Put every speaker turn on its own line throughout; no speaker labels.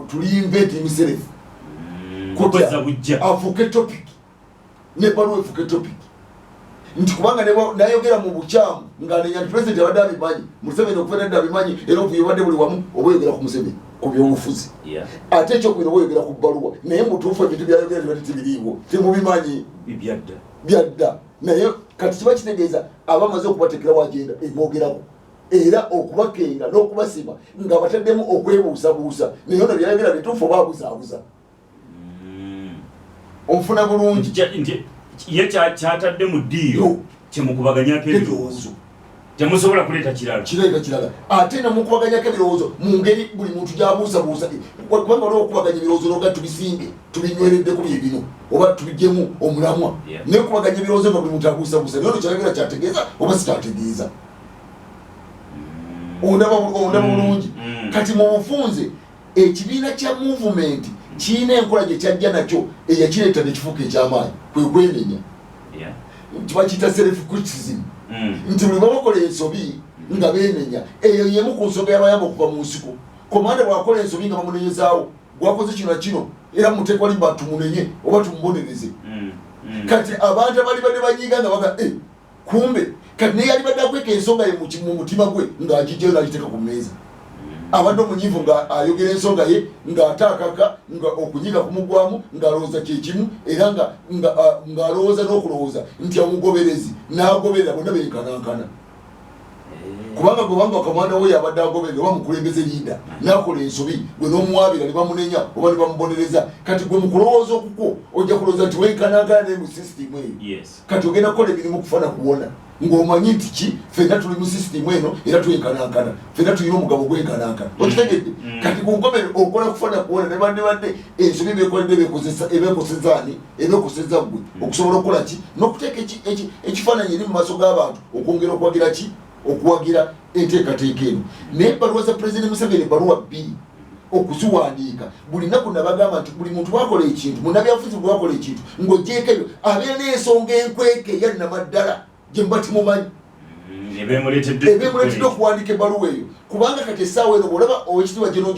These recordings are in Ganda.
tuliinvent himself
kukweza bujja
afuke topic ne baluwa efuke topic nti kubanga nayogera mu bukyamu ng'anenya nti president abadde abimanyi Museveni okufena dda abimanyi era obuyobadde buli wamu obayogera ku Museveni ku byobufuzi ate ekyokubiri obayogera ku bbaluwa naye mutuufu ebintu byayogera tibati tibiriiwo temubimanyi byadda naye kati kiba kitegeeza abamaze okubateekerawo agenda eboogerako era okubakenga n'okubasiba nga bataddemu okwebuusabuusa naye ono byayogera bituufu oba abuzaabuza omufuna bulungi
ye kyatadde mu ddiiro kyemukubaganyako ebirowoozo temusobola kuleeta kirala
ate namukubaganyako ebirowoozo mu ngeri buli muntu gyabuusabuusa kubanga waliwo okubaganya ebirowoozo noga tubisimbe tubinywereddeko bye bino oba tubiggyemu omulamwa naye okubaganya ebirowoozo nga buli muntu abuusabuusa naye ono kyayogera kyategeeza oba sikyategeeza ondaba bulungi kati mu bufunze ekibiina kya movement kiina enkola gye kyajja nakyo eyakireeta nekifuuka ekyamaanyi kwe kwenenya bakiyita self criticism nti buli babakola ensobi nga beenenya eyo yemu ku nsonga yabayamba okuva mu nsiko komanda bwakola ensobi nga bamunenyezaawo gwakoze kino nakino era muteekwa limba tumunenye oba tumubonereze kati abantu abali badde banyiiga nga baga kumbe kati naye yali badde akweka ensonga ye mu mutima gwe ng'agijjayo n'agiteeka ku mmeeza abadde omunyiivu nga ayogera ensonga ye ng'ataakaka nga okunyiga kumugwamu ng'alowooza kyekimu era ng'alowooza n'okulowooza nti omugoberezi n'agoberera bonna benkanankana kubanga gwebanga akamwana we yabadde agoberera oba mukulembeze liida n'akola ensobi gwe n'omuwabira ne bamunenya oba ne bamubonereza kati gwe mukulowooza okukwo ojja kulowooza nti wenkanankana ne mu sisitimu eyo kati ogenda kukola emirimu kufana kuwona ng'omanyi nti ki ffenna tuli mu sisitimu eno era twenkanankana ffenna tulina omugabo gwenkanankana okitegedde kati ku nkomere okola kufana kuwona ne badde ensobi bekoledde ebekosezaani ebekoseza ggwe okusobola okukola ki n'okuteeka ekifaananyi eri mu maaso g'abantu okwongera okwagira ki okuwagira enteekateeka eno naye ebbaluwa za pulezidenti Museveni ebbaluwa bbiri okuziwandiika buli nnaku nabagamba nti buli muntu bwakola ekintu munnabyabufuzi bwakola ekintu ng'ogyeko ebyo abeera n'ensonga enkweke eyannamaddala gye muba timumanyi ebeemuleetedde okuwandiika ebbaluwa eyo kubanga kati essaawa eno bw'olaba owekitiibwa Jeno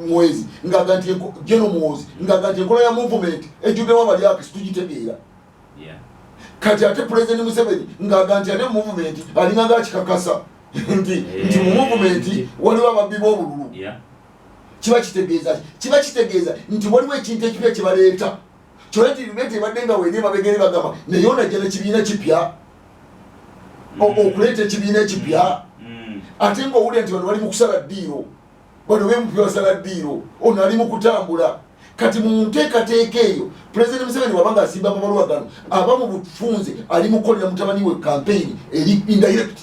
Muhoozi ng'aga nti Jeno Muhoozi ng'aga nti enkola ya movement ejjuddemu abalyakisi tugitegeera kati ate pulezidenti Museveni ng'aga nti ate mu movement alinga ng'akikakasa nti mu movement waliwo ababbi b'obululu kiba kitegeeza nti waliwo ekintu ekipya kye baleeta kyolwa nti limenti ebadde nga weeri emabegere bagamba naye onajja n'ekibiina kipya okuleeta ekibiina ekipya ate ng'owulira nti bano bali mu kusala ddiiro bano bemupya basala ddiiro ono ali mu kutambula kati mu nteekateeka eyo pulezidenti Museveni wabanga asimba amabaluwa gano aba mu bufunze ali mukolera mutabani we campaign eri indirect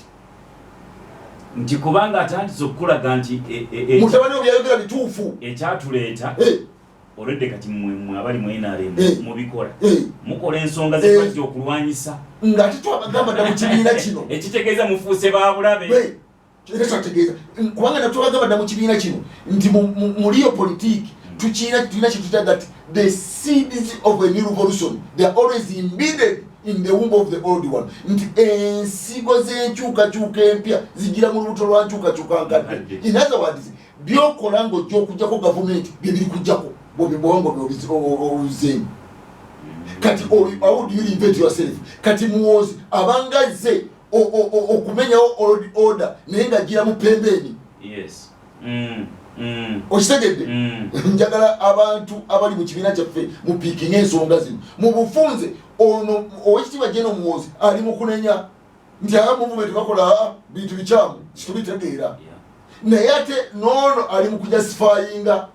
nti kubanga atandise okulaga nti
mutabani we byayogera bituufu
ekyatuleeta olwedde kati mmwe abali mu NRM mubikola mukola ensonga zebajja okulwanyisa
ng'ate twabagamba dda mu kibiina kino
ekitegeeza mufuuse babulabe
ekyategeeza kubanga natwabagamba dda mu kibiina kino nti muliyo politiiki tulina kyetutaga ti the seeds of a new revolution they are always embedded in the womb of the old one nti ensigo z'enkyukakyuka empya zigira mu lubuto lwa nkyukakyuka nkadde in other words byokola ng'ojja okugjako gavumenti bye biri kujjako bwobibongo byobuzemu kati how do you reinvent yourself kati Muhoozi abangazze okumenyawo old order naye ng'agira mu pembeni okitegedde njagala abantu abali mu kibiina kyaffe mupiikinga ensonga zino mu bufunze ono owekitiibwa Jeno Muhoozi ali mu kunenya nti aba movement bakola bintu bikyamu kitubitegeera naye ate n'ono ali mu kujustifyinga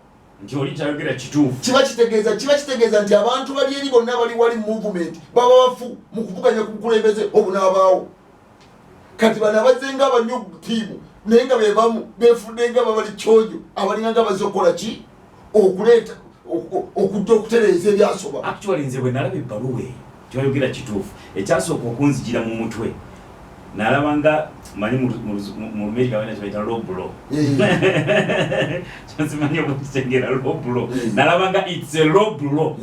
nti oli kyayogera kituufu
kiba kitegeeza nti abantu bali eri bonna bali wali mu movement baba bafu mu kuvuganya ku bukulembeze obunaabaawo kati bano abazzenga abanyu tiimu naye nga bebamu befudde nga babali kyojo abalinga nga bazze okukola ki okuleeta okudda okutereeza ebyasoba
actually nze bwe nalaba ebbaluwa eyo kyayogera kituufu ekyasooka okunzijira mu mutwe nalaba nga manyi mu Amerika wena kibaita low blow kyansimanyi okukitegera low blow nalaba nga it's a low blow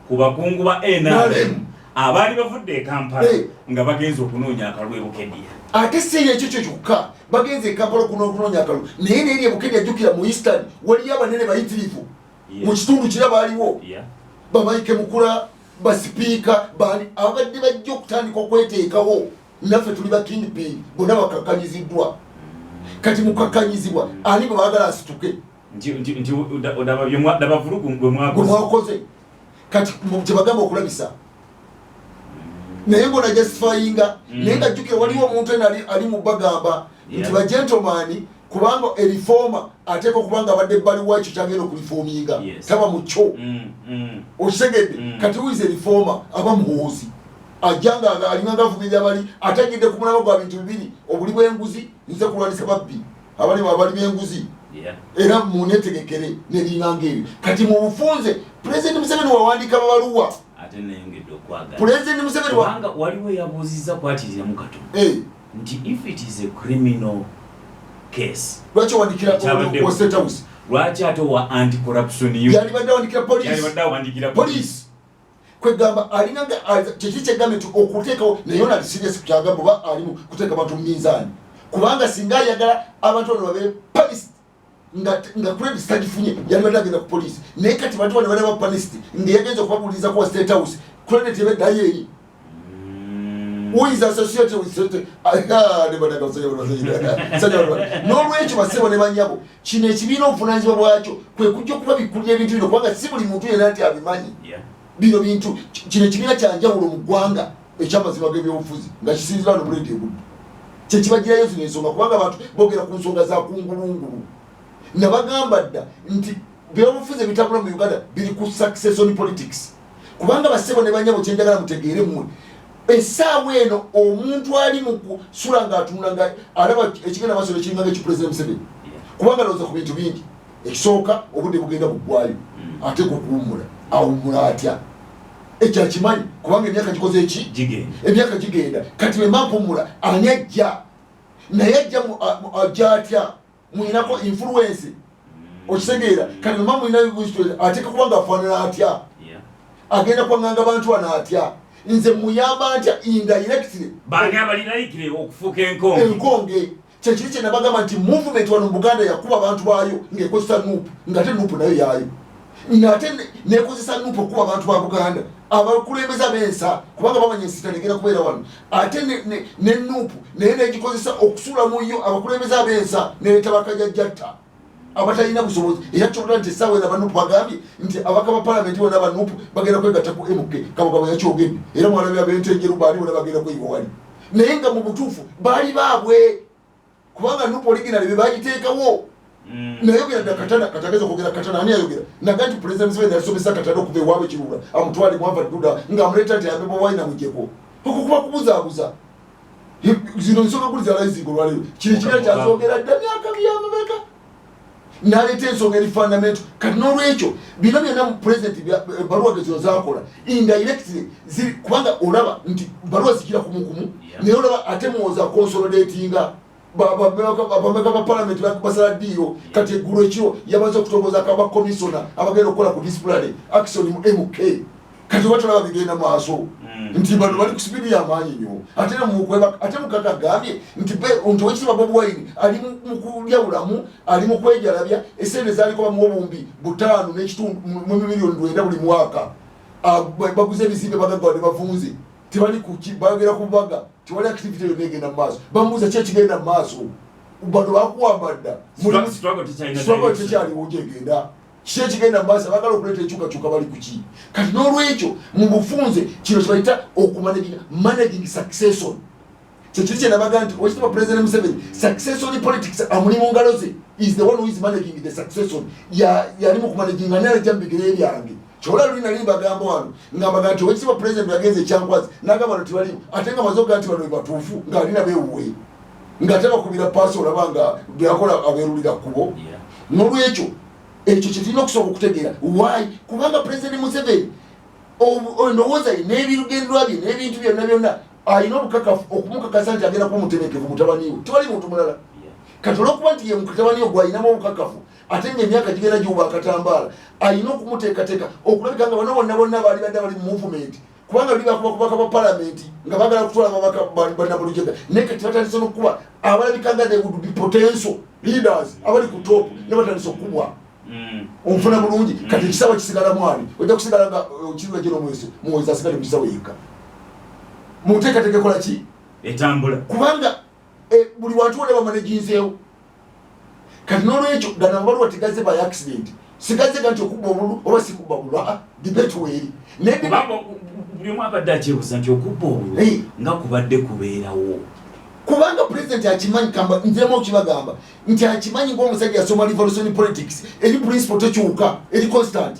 ku bakungu ba NRM abaali bavudde Kampala nga bagenze okunoonya akalulu Bukedya
ate si ekyo kyokka bagenze Kampala okunoonya akalulu naye neeri Bukedya jjukira mu Eastern waliyo abanene bayitirivu mu kitundu kira baaliwo bamayike mukula basipiika abadde bajja okutandika okweteekawo naffe tuli ba kingpin bonna bakakanyiziddwa kati mukakanyizibwa ani bwe baagala asituke
nti odaba vulugu bwe
mwakoze kati kyebagamba okulabisa naye ngona justifyinga naye nga jjukira waliwo omuntu ali mu bagamba nti ba gentleman kubanga erifooma ateeka okubanga abadde ebbaliwa ekyo kyagenda okulifoominga taba mu kyo okitegedde kati wiiza erifooma aba muwoozi ajjanga alinga gavumirira bali atagidde ku mulama gwa bintu bibiri obuli bw'enguzi nze kulwanisa babbi abali b'enguzi era munetegekere neringanga ebyo kati mu bufunze President Museveni wawandiika babaluwa
ate nayongedde okwagala
President Museveni
kubanga waliwo yabuuzizza kwatiriramu katono nti if it is a criminal case
lwaki wandikira wa State House
lwaki ate wa anti-corruption
yali badde awandikira police kwegamba alinganga kyeki kyegambye nti okuteekawo naye ona serious kyagamba oba alimu kuteeka abantu mu minzaani kubanga singa ayagala abantu bano babeere punished nga credit stagifunye yali badde agenda ku police naye kati bantu bano bali punished nga yagenza okubabuuliza ku wa State House credit ebeddayo eri who is associated with certain n'olwekyo basebo ne banyabo kino ekibiina obuvunaanyizibwa bwakyo kwe kujja okuba bikkulira ebintu bino kubanga si buli muntu yenna nti abimanyi bino bintu kino ekibiina kyanjawulo mu ggwanga ekyamazima g'ebyobufuzi nga kisinzira wano buledi ebuddu kyekibagirayo zino ensonga kubanga abantu boogera ku nsonga za kungulungulu nabagamba dda nti byobufuzi ebitambula mu Uganda biri ku succession politics kubanga basebo ne banyabo kyenjagala mutegeere mmwe essaawa eno omuntu ali mu kusula ng'atunula nga alaba ekigenda maaso ekinganga ekipureezidenti Museveni kubanga alowooza ku bintu bingi ekisooka obudde bugenda buggwayo ate kukuwummula awummula atya ekyo akimanyi kubanga emyaka gikoze eki emyaka gigenda kati bwe mbampumula ani ajja naye ajja atya muyinako influence okitegeera kati bwe mba muyina ateeka kubanga afaanana atya agenda kwanganga bantu bano atya nze muyamba ntya indirectly
bani abalinayikire okufuuka enkonge kyekiri kye nabagamba nti movement wano mu Buganda yakuba abantu baayo ng'ekozesa nuupu ng'ate nuupu nayo yaayo ng'ate nekozesa nuupu okuba abantu ba Buganda abakulembeze ab'ensa kubanga bamanya ensita negenda kubeera wano ate ne nuupu naye negikozesa okusula mu yo abakulembeze ab'ensa neleeta bakajajjatta abatalina busobozi era kyogera nti essaawa eno abanuupu bagambye nti abaka ba palamenti bona abanuupu bagenda kwegatta ku MK Kabaka yakyogedde era mwalabi ab'entenjeru baali bona bagenda kweyiwa wali naye nga mu butuufu baali baabwe kubanga nuupu originali be bagiteekawo nayogera dda katana katageza okwogera katana ani ayogera naga nti President Museveni alisomesa katana okuva ewaabwe Kirula amutwale mwava Duda ng'amuleeta nti ambe bwawali namuggyeko okwo kuba kubuzaabuza zino nsonga kuli zalaizinga olwaleero kino ekibiina kyazogera dda myaka byamabeka naleeta ensonga eri fundamental kati n'olwekyo bino byonna President baluwa gezino zakola indirectly kubanga olaba nti baluwa zikira kumukumu naye olaba ate muwoza consolidatinga abameka ba palamenti basala ddiiro kati eggulu ekiro yamaze okutongoza akaba komisona abagenda okukola ku disciplinary action mu MK kati batolaba bigenda maaso nti bano bali ku sipiidi y'amaanyi nnyo ate mukaka agambye nti owekitiibwa Bobi Wine ali mu kulyawulamu ali mu kwejalabya esente zaaliko bamuwa obumbi 5.9 miliyoni buli mwaka baguze ebizimbe bagaggawa ne bavunze tebali bagera ku baga tewali activity yonna egenda mu maaso bamubuuza ki ekigenda mu maaso bano bakuwamba dda struggle tekyaliwo gyegenda kiki ekigenda mu maaso abagala okuleeta ekyukakyuka bali ku ki kati n'olwekyo mu bufunze kino kibayita managing succession kyekiri kye nabaga nti okitiibwa President Museveni succession politics amuli mu ngalo ze is the one who is managing the succession yali mu kumanaginga naye alijja mu bigere byange kyola luli nali bagamba wano ng'abaga nti owekitiibwa President yagenze ekyankwazi n'agamba bano tibalimu ate nga maze okuga nti bano batuufu ng'alina beewuwe ng'ate bakubira paasi olaba nga byakola abeerulira kkubo n'olwekyo ekyo kyetulina okusooka okutegeera why kubanga President Museveni ndowooza ye n'ebirugendwa bye n'ebintu byonna alina obukakafu okumukakasa nti agenda kuba mutebenkevu mutabaniwe tewali muntu mulala kati olw'okuba nti ye mutabaniwe gw'alinamu obukakafu ate ng'emyaka gigenda giwuba akatambaala alina okumuteekateeka okulabika nga bano bonna baali badde bali mu movement kubanga liba kubaka ba parliament nga bagala kutwala babaka banabulujega nekati batandise nokuba abalabikanga they would be potential leaders abali ku top ne batandise okubwa omufuna bulungi kati kisawa kisigala mwani ojja kusigala nga kirwa jero mwezi asigale mukisawa yika muteekateke kola ki
etambula
kubanga buli wantu wale bamaneginzeewo kati n'olwekyo gana mbaluwa tegaze by accident sigaze ganti okubba obulu oba sikubba obulu debate weeri
buli omu abadde akyebuuza nti okubba obulu nga kubadde kubeerawo
kubanga president akimanyi kamba nziremu okibagamba nti akimanyi ng'omusajja yasoma revolution politics eri principle tokyuka eri constant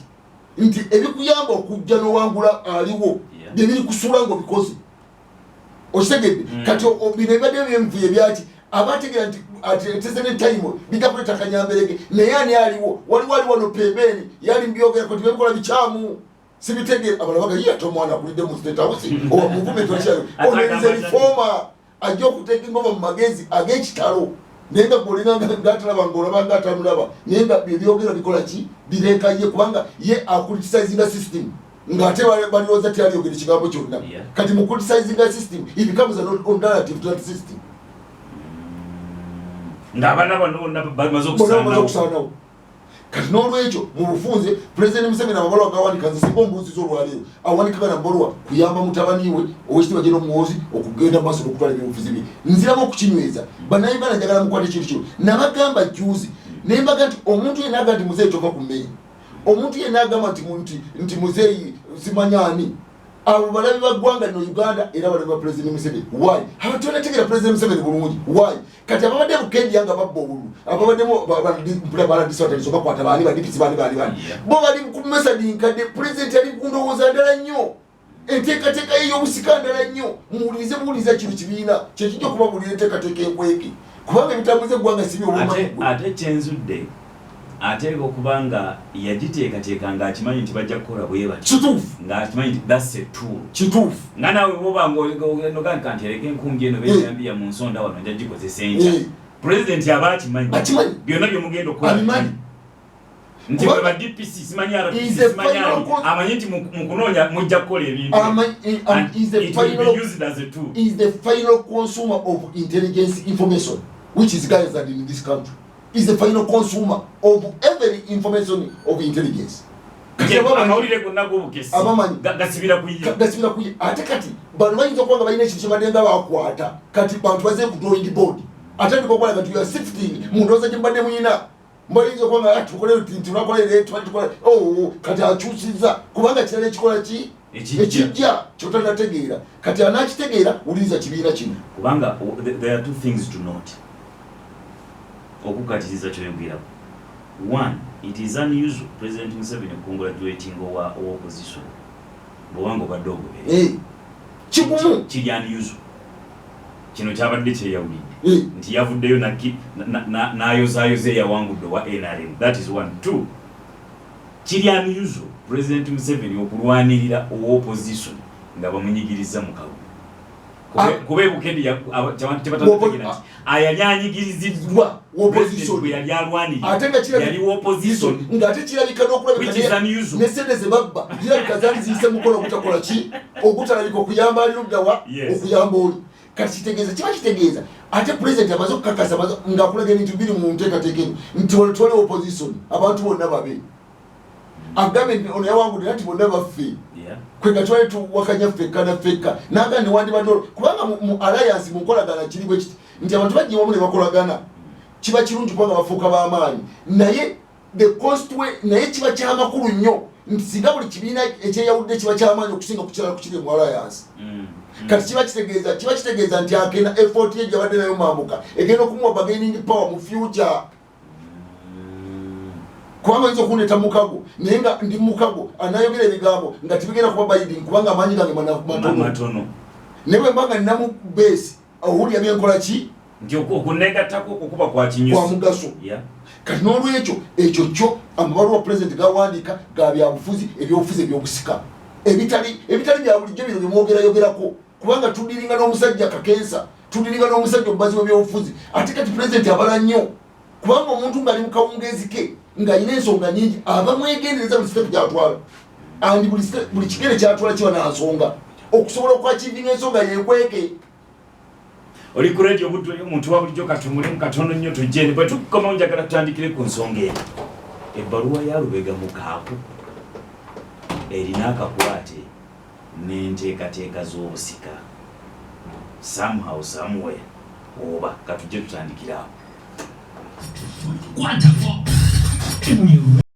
nti ebikuyamba okujja n'owangula aliwo byebiri kusuula ng'obikoze okitegedde kati bino ebibadde by'envuye byati abategeera nti atesene time bijja kuleeta kanyamberege naye ani aliwo waliwo no pembeni yali mbyogera kati bebikola bikyamu sibitegeera abalabaga ye ate omwana akulidde mu state house owa movement wakyayo onerize reforma ajja okuteeka engoma mu magezi ag'ekitalo naye nga golina ngatalaba ngaolaba ngatamulaba naye nga byebyogera bikola ki bireeka ye kubanga ye akulitisazinga system ngate balioza ti aliyogera ekigambo kyonna kati mu criticizing system it becomes an alternative to that system
ng'abaana bano bamaze okusaanawo
kati n'olwekyo mu bufunze President Museveni amabaluwa gawanika nze singa ombuuziza olwaleero awanika na mabaluwa kuyamba mutabani we owekitiibwa General Muhoozi okugenda maaso n'okutwala ebyobufuzi bye nziramu okukinyweza bannayuganda njagala mukwate kintu kino nabagamba juzi naye mbaga nti omuntu yenna aga nti muzeeyi tova ku mmeeri omuntu yenna agamba nti muzeeyi simanyaani abo balabi ba ggwanga no Uganda era balabi ba President Museveni why abantu banategeera President Museveni bulungi why kati ababadde bukendi yanga babba obulu ababaddemu baladiswatalizo bakwata baani badipisi baani bo bali ku message nkadde president ali kundowooza ndala nnyo enteekateeka y'obusika ndala nnyo muwuliriza kino kibiina kyekijja okubabulira enteekateeka enkweke kubanga ebitambuza eggwanga si byobumanyi
ate kyenzudde ate okubanga yagiteekateeka ng'akimanyi nti bajja kukola bwe bati
kituufu
ng'akimanyi nti that's a tool
kituufu
nga naawe bwoba ng'ogenda kanti ereka enkungi eno beeyambia mu nsonda wano nja gikozesa enkya pulezidenti aba akimanyi byonna byemugenda okukola nti bwe ba DPC simanyi RPC simanyi amanyi nti mu kunoonya mujja kukola ebintu
is the final consumer of intelligence information which is gathered in this country is the final consumer of every information of intelligence.
Gasibira
kuyi ate kati bano bayinza okuba nga balina ekintu kyebadenga bakwata kati bantu baze ku drawing board ate ndikokola kati you are sifting mundowooza gye mbadde muyina mbalinza okuba nga tukolere tunakolere kati akyusiza kubanga kirala ekikola ki ekijja kyotanategeera kati anakitegeera wuliriza kibiina kino
kubanga there are two things to note okukatiriza kyoyogeraku. One, it is unusual President Museveni congratulating our opposition bwango badogo
kigumu
kiri unusual kino kyabadde kyeyawulidde nti yavuddeyo n'ayozaayoza eyawangudde wa NRM. That is one. Two, kiri unusual President Museveni okulwanirira opposition nga bamunyigiriza mu kago kube bukendi tebatategeera nti ayanyanyigiriziddwa
opposition
yali alwanirira
ate nga
yali opposition
ng'ate kirabika n'okulabika ne sente ze babba zirabika zaali ziyise mukono ogutakola ki ogutalabika okuyamba aliruddawa okuyamba oli kati kitegeeza kiba kitegeeza ate president amaze okukakasa ng'akulaga ebintu biri mu nteekateeka eno nti tole opposition abantu bonna babe agambe ono yawangudde nti bonna baffe kwega twali tuwakanya ffekka naga newandibadde kubanga mu alliance mu nkolagana kiri bwe kiti nti abantu bajja wamu ne bakolagana kiba kirungi kubanga bafuuka b'amaanyi naye the cost way naye kiba kyamakulu nnyo nti singa buli kibiina ekyeyawudde kiba kyamaanyi okusinga ku kirala kukiri mu alliance kati kiba kitegeeza nti akena effort ye gyabadde nayo mambuka egenda okumuwa bargaining power mu future kubanga nzo kuneta mukago naye nga ndi mukago anayogera ebigambo nga tibigenda kuba binding kubanga amaanyi gange matono ne bwe mbanga ninamu base awulya byenkola ki
nti okunegatako okukuba kwa kinyusi
kwa mugaso kati n'olwekyo ekyo kyo amabaluwa president gawandiika ga byabufuzi ebyobufuzi ebyobusika ebitali bya bulijjo bino byemwogerayogerako kubanga tudiringa n'omusajja kakensa tudiringa n'omusajja omubazi w'ebyobufuzi ate kati president abala nnyo kubanga omuntu ng'ali mu kawungeezi ke ng'alina ensonga nyingi aba mwegendereza buli sitepu gy'atwala andi buli kigere kyatula kiwa na nsonga okusobola okwachivinga ensonga yekweke
oli ku radio omuntu wa bulijjo katumule mu katono nnyo tujje bwe tukoma njagala tutandikire ku nsonga eno ebbaluwa ya Lubega Mukaaku erina akakwate n'enteekateeka z'obusika somehow somewhere oba katujje tutandikira awo.